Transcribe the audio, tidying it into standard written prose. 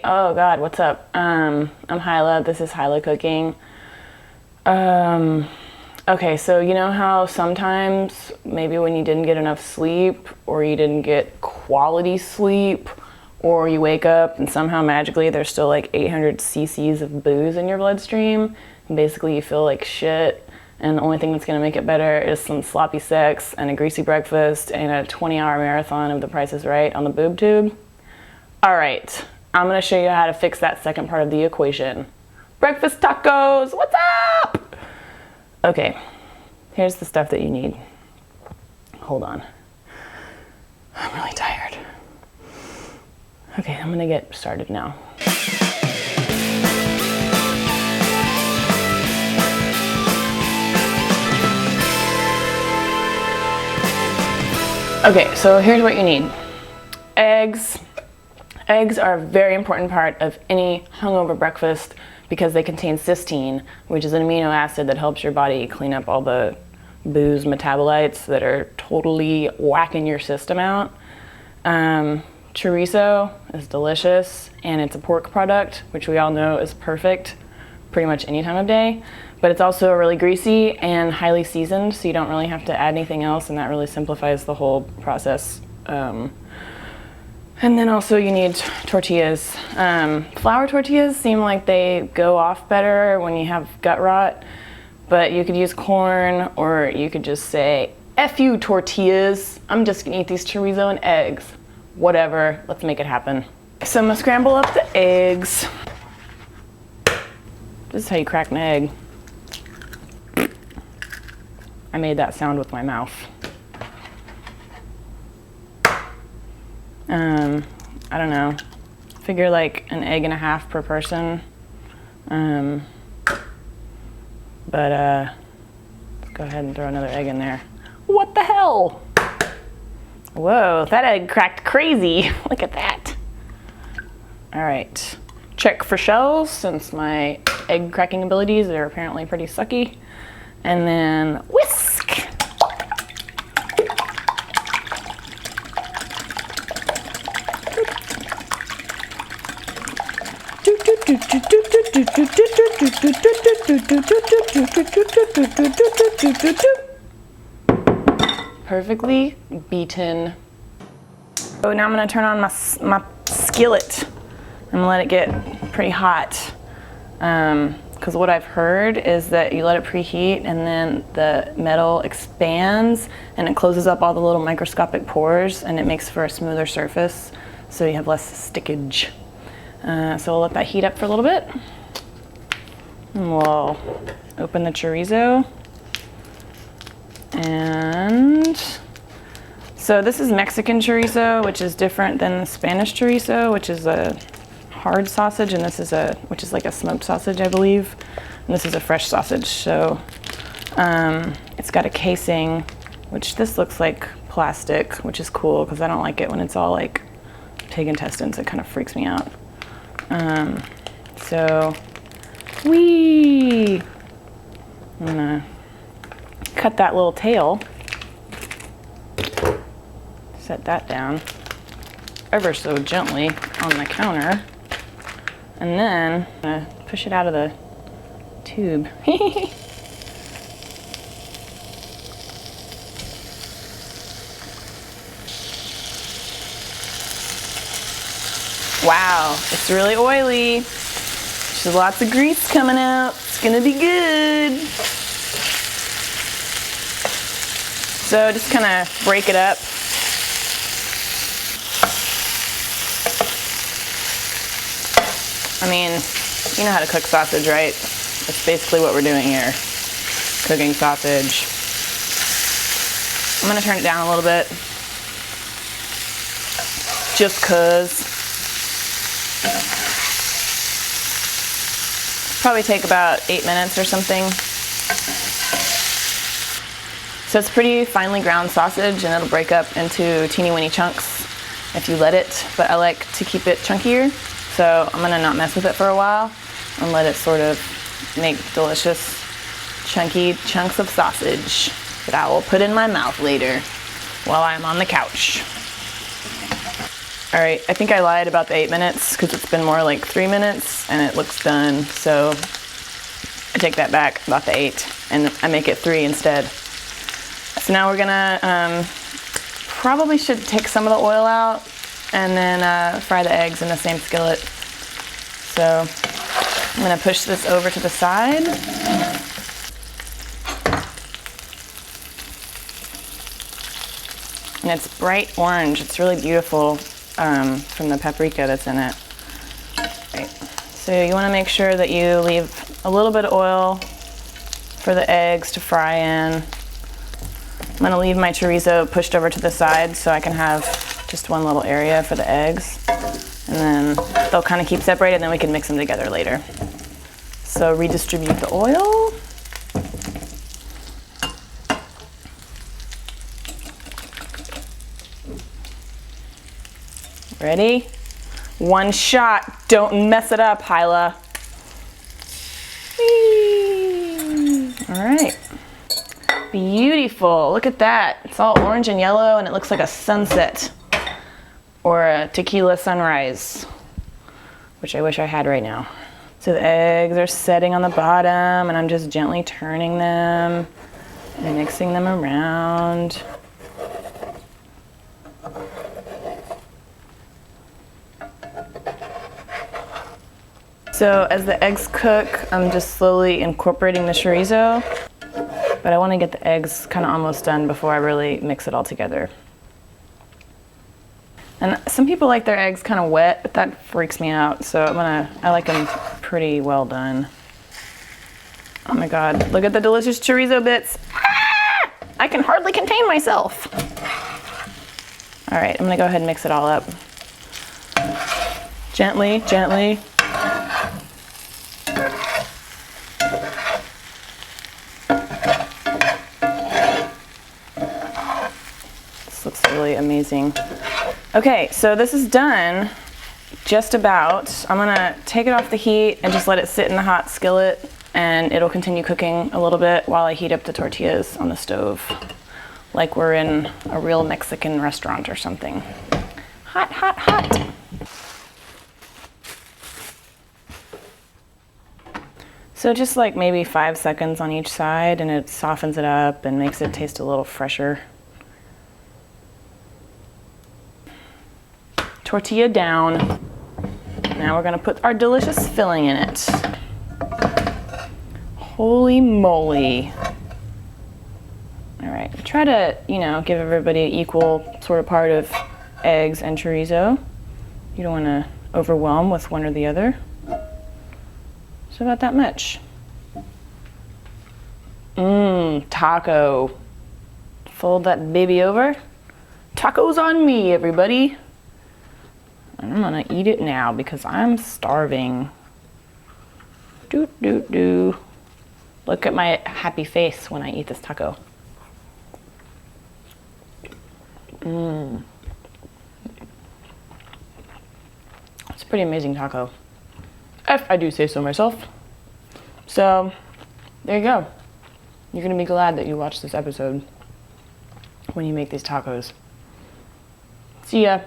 Oh God, what's up? I'm Hilah. This is Hilah Cooking. Okay, so you know how sometimes maybe when you didn't get enough sleep or you didn't get quality sleep or you wake up and somehow magically there's still like 800 cc's of booze in your bloodstream and basically you feel like shit and the only thing that's going to make it better is some sloppy sex and a greasy breakfast and a 20-hour marathon of The Price is Right on the boob tube? Alright, I'm going to show you how to fix that second part of the equation. Breakfast tacos! What's up? Okay, here's the stuff that you need. Hold on. I'm really tired. Okay, I'm gonna get started now. Okay, so here's what you need. Eggs. Eggs are a very important part of any hungover breakfast because they contain cysteine, which is an amino acid that helps your body clean up all the booze metabolites that are totally whacking your system out. Chorizo is delicious, and it's a pork product, which we all know is perfect pretty much any time of day, but it's also really greasy and highly seasoned, so you don't really have to add anything else, and that really simplifies the whole process. And then also you need tortillas. Flour tortillas seem like they go off better when you have gut rot, but you could use corn, or you could just say, F you tortillas, I'm just gonna eat these chorizo and eggs. Whatever, let's make it happen. So I'm gonna scramble up the eggs. This is how you crack an egg. I made that sound with my mouth. I don't know, figure like an egg and a half per person. But let's go ahead and throw another egg in there. What the hell? Whoa, that egg cracked crazy. Look at that. All right, check for shells since my egg cracking abilities are apparently pretty sucky. And then whisk. Perfectly beaten. So now I'm going to turn on my skillet and let it get pretty hot. Because what I've heard is that you let it preheat and then the metal expands and it closes up all the little microscopic pores and it makes for a smoother surface so you have less stickage. So we'll let that heat up for a little bit. And we'll open the chorizo. And so this is Mexican chorizo, which is different than the Spanish chorizo, which is a hard sausage, and this is which is like a smoked sausage, I believe. And this is a fresh sausage. So it's got a casing, which this looks like plastic, which is cool because I don't like it when it's all like pig intestines. It kind of freaks me out. So I'm gonna cut that little tail, set that down ever so gently on the counter, and then I'm gonna push it out of the tube. Wow, it's really oily. There's lots of grease coming out. It's gonna be good. So just kind of break it up. I mean, you know how to cook sausage, right? That's basically what we're doing here. Cooking sausage. I'm gonna turn it down a little bit. Just 'cause. Probably take about 8 minutes or something. So it's pretty finely ground sausage and it'll break up into teeny weeny chunks if you let it, but I like to keep it chunkier. So I'm gonna not mess with it for a while and let it sort of make delicious chunky chunks of sausage that I will put in my mouth later while I'm on the couch. All right, I think I lied about the 8 minutes because it's been more like 3 minutes and it looks done. So I take that back, about the 8, and I make it 3 instead. So now we're gonna, probably should take some of the oil out and then fry the eggs in the same skillet. So I'm gonna push this over to the side. And it's bright orange. It's really beautiful from the paprika that's in it. Right. So you want to make sure that you leave a little bit of oil for the eggs to fry in. I'm going to leave my chorizo pushed over to the side so I can have just one little area for the eggs. And then they'll kind of keep separated, and then we can mix them together later. So redistribute the oil. Ready? One shot. Don't mess it up, Hilah. Whee! All right. Beautiful. Look at that. It's all orange and yellow, and it looks like a sunset or a tequila sunrise, which I wish I had right now. So the eggs are setting on the bottom, and I'm just gently turning them and mixing them around. So as the eggs cook, I'm just slowly incorporating the chorizo, but I want to get the eggs kind of almost done before I really mix it all together. And some people like their eggs kind of wet, but that freaks me out, so I like them pretty well done. Oh my God, look at the delicious chorizo bits. Ah! I can hardly contain myself. All right, I'm gonna go ahead and mix it all up. Gently, gently. This looks really amazing. Okay, so this is done, just about. I'm gonna take it off the heat and just let it sit in the hot skillet, and it'll continue cooking a little bit while I heat up the tortillas on the stove, like we're in a real Mexican restaurant or something. Hot, hot, hot. So just like maybe 5 seconds on each side, and it softens it up and makes it taste a little fresher. Tortilla down. Now we're gonna put our delicious filling in it. Holy moly. All right, try to, give everybody an equal sort of part of eggs and chorizo. You don't wanna overwhelm with one or the other. So about that much. Taco. Fold that baby over. Tacos on me, everybody. And I'm gonna eat it now because I'm starving. Doo doo doo. Look at my happy face when I eat this taco. It's a pretty amazing taco, if I do say so myself. So, there you go. You're gonna be glad that you watched this episode when you make these tacos. See ya.